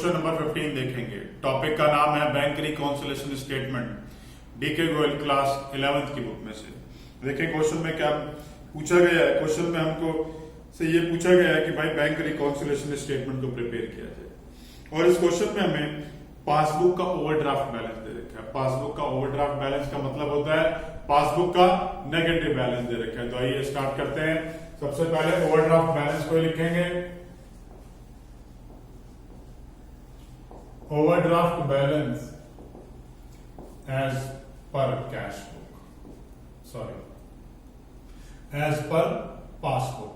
Question number 15 देखेंगे। Topic का नाम है bank reconciliation statement, DK Goyal class 11th की बुक में से। देखिए क्वेश्चन में क्या पूछा गया है। क्वेश्चन में हमको से ये पूछा गया है कि भाई बैंक रिकॉन्सिलेशन स्टेटमेंट को प्रिपेयर किया जाए, और इस क्वेश्चन में हमें पासबुक का ओवरड्राफ्ट बैलेंस दे रखा है। पासबुक का ओवरड्राफ्ट बैलेंस का मतलब होता है पासबुक का नेगेटिव बैलेंस दे रखा है। तो आइए स्टार्ट करते हैं। सबसे पहले ओवरड्राफ्ट बैलेंस को लिखेंगे। Overdraft balance as per cash book, sorry as per passbook.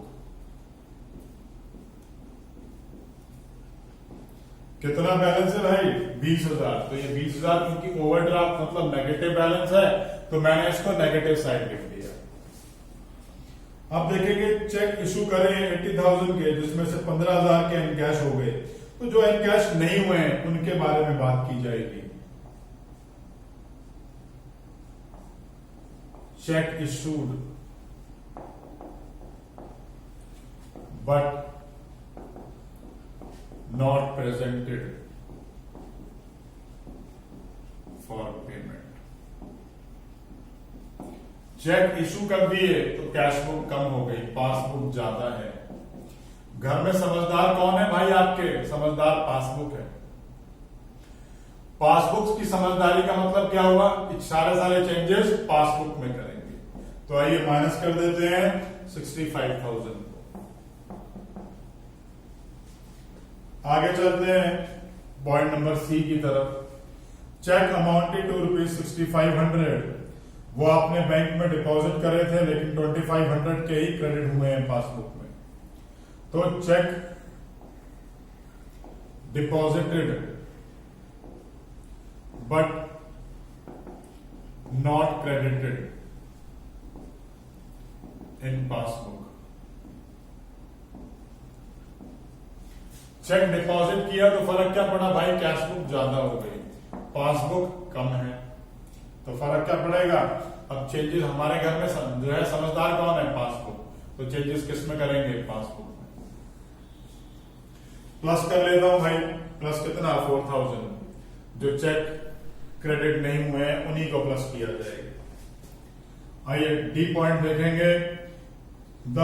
कितना बैलेंस है भाई? 20,000। तो ये 20,000 क्योंकि ओवरड्राफ्ट मतलब नेगेटिव बैलेंस है, तो मैंने इसको नेगेटिव साइड लिख दिया। अब देखेंगे चेक इशू करें 80,000 के, जिसमें से 15,000 के इनकैश हो गए। तो जो इनकैश नहीं हुए हैं उनके बारे में बात की जाएगी। Cheque issued but not presented for payment. Cheque issue कर दिए तो कैश बुक कम हो गई, पासबुक ज्यादा है। घर में समझदार कौन है भाई? आपके समझदार पासबुक है। पासबुक की समझदारी का मतलब क्या हुआ? सारे चेंजेस पासबुक में करेंगे। तो आइए माइनस कर देते हैं 65,000 को। आगे चलते हैं पॉइंट नंबर सी की तरफ। Cheque amounted to ₹6500। वो आपने बैंक में डिपॉजिट करे थे, लेकिन 2500 के ही क्रेडिट हुए हैं पासबुक में। तो cheque deposited but not credited in passbook. Cheque deposit किया तो फर्क क्या पड़ा भाई? कैश बुक ज्यादा हो गई, पासबुक कम है, तो फर्क क्या पड़ेगा? अब चेंजेस हमारे घर में जो है समझदार कौन है? पासबुक। तो चेंजेस किस में करेंगे? पासबुक में। प्लस कर लेता हूं भाई। प्लस कितना? 4,000। जो चेक क्रेडिट नहीं हुए हैं उन्हीं को प्लस किया जाएगा। आइए डी पॉइंट देखेंगे। The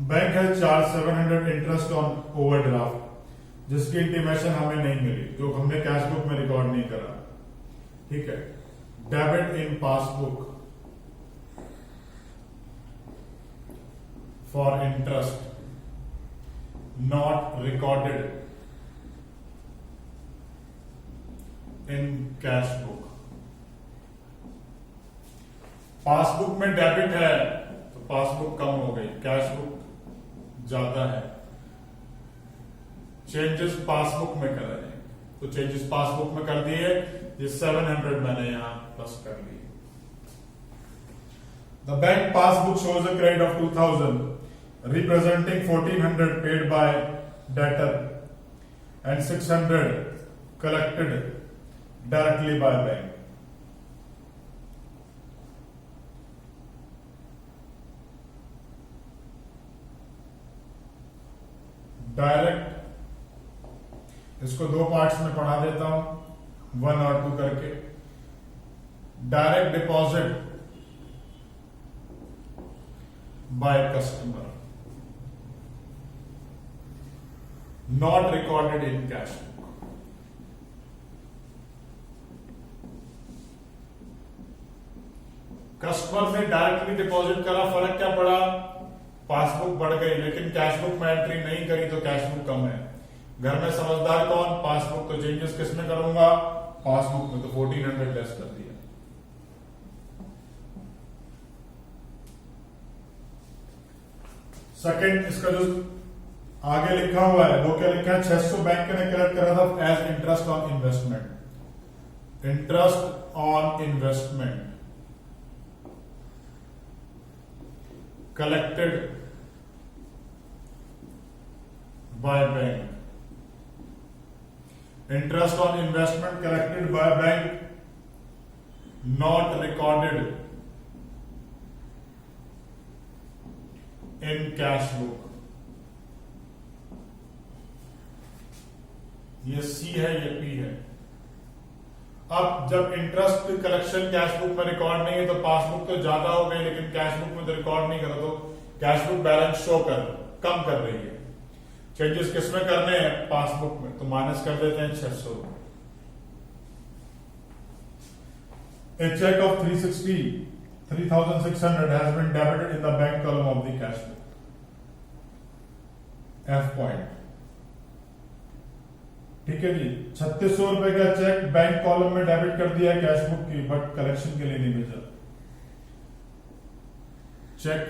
bank has charge 700 interest on overdraft, जिसकी इंटीमेशन हमें नहीं मिली, जो हमने कैश बुक में रिकॉर्ड नहीं करा। ठीक है। Debit in passbook for interest not recorded in cash book. Passbook में डेबिट है तो पासबुक कम हो गई, कैश बुक ज्यादा है। चेंजेस पासबुक में कर रहे हैं, तो चेंजेस पासबुक में कर दिए। ये 700 मैंने यहां प्लस कर लिए। The bank passbook shows a credit of 2,000 representing 1,400 paid by debtor and 600 collected directly by bank. Direct, इसको दो पार्ट्स में पढ़ा देता हूं, 1 और 2 करके। Direct deposit by customer not recorded in cash book. Customer से डायरेक्टली डिपॉजिट करा, फर्क क्या पड़ा? पासबुक बढ़ गई, लेकिन कैश बुक में एंट्री नहीं करी तो कैश बुक कम है। घर में समझदार कौन? पासबुक। तो चेंजेस किस में करूंगा? पासबुक में। तो 1,400 लेस कर दिया। सेकंड, इसका जो आगे लिखा हुआ है वो क्या लिखा है? 600 बैंक ने कलेक्ट करा था as interest on investment. Interest on investment collected by bank. Interest on investment collected by bank not recorded in cash book. ये सी है, ये पी है। अब जब इंटरेस्ट कलेक्शन कैश बुक में रिकॉर्ड नहीं है तो पासबुक तो ज्यादा हो गई, लेकिन कैश बुक में तो रिकॉर्ड नहीं करा, तो कैश बुक बैलेंस शो कम कर रही है। चेंजेस किसमें करने हैं? पासबुक में, तो माइनस कर देते हैं 600। A check of 3,600 has been debited in the bank column of the cash book. F point. ठीक है जी, 3600 रुपए का चेक बैंक कॉलम में डेबिट कर दिया है कैश बुक की, बट कलेक्शन के लिए नहीं भेजा। Cheque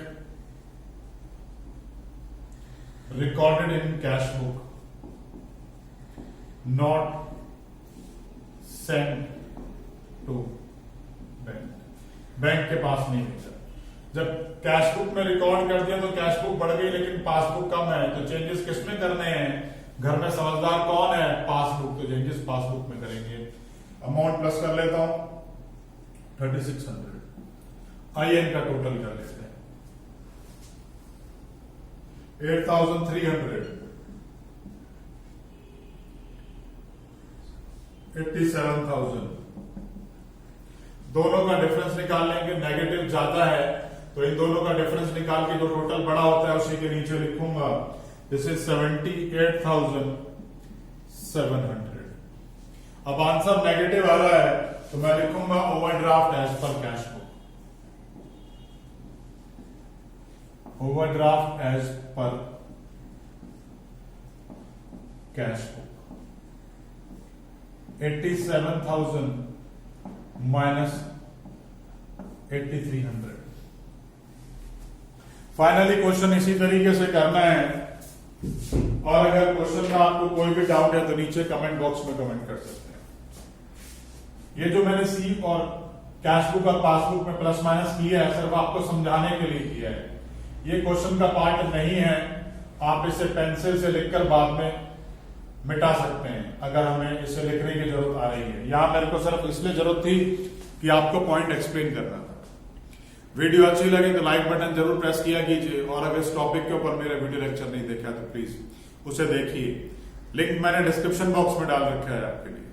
recorded in cash book, not send to bank, bank के पास नहीं भेजा। जब कैश बुक में रिकॉर्ड कर दिया तो कैश बुक बढ़ गई लेकिन पासबुक कम है, तो चेंजेस किसमें करने हैं? घर में समझदार कौन है? पासबुक, तो चेंजेस पासबुक में करेंगे। अमाउंट प्लस कर लेता हूं 3600, IN का टोटल कर लेते हैं 8300, 87,000। दोनों का डिफरेंस निकाल लेंगे, नेगेटिव ज्यादा है तो इन दोनों का डिफरेंस निकाल के जो टोटल बड़ा होता है उसी के नीचे लिखूंगा। This is 78,700। अब आंसर नेगेटिव आ रहा है तो मैं लिखूंगा overdraft as per cash book, overdraft as per cash book 87,000 minus 8300। Finally question इसी तरीके से करना है, और अगर क्वेश्चन में आपको कोई भी डाउट है तो नीचे कमेंट बॉक्स में कमेंट कर सकते हैं। ये जो मैंने सी और कैश बुक और पासबुक में प्लस माइनस किया है सिर्फ आपको समझाने के लिए किया है, ये क्वेश्चन का पार्ट नहीं है। आप इसे पेंसिल से लिखकर बाद में मिटा सकते हैं अगर हमें इसे लिखने की जरूरत आ रही है। यहां मेरे को सिर्फ इसलिए जरूरत थी कि आपको पॉइंट एक्सप्लेन करना था। वीडियो अच्छी लगे तो लाइक बटन जरूर प्रेस किया कीजिए, और अगर इस टॉपिक के ऊपर मेरा वीडियो लेक्चर नहीं देखा तो प्लीज उसे देखिए, लिंक मैंने डिस्क्रिप्शन बॉक्स में डाल रखा है आपके लिए।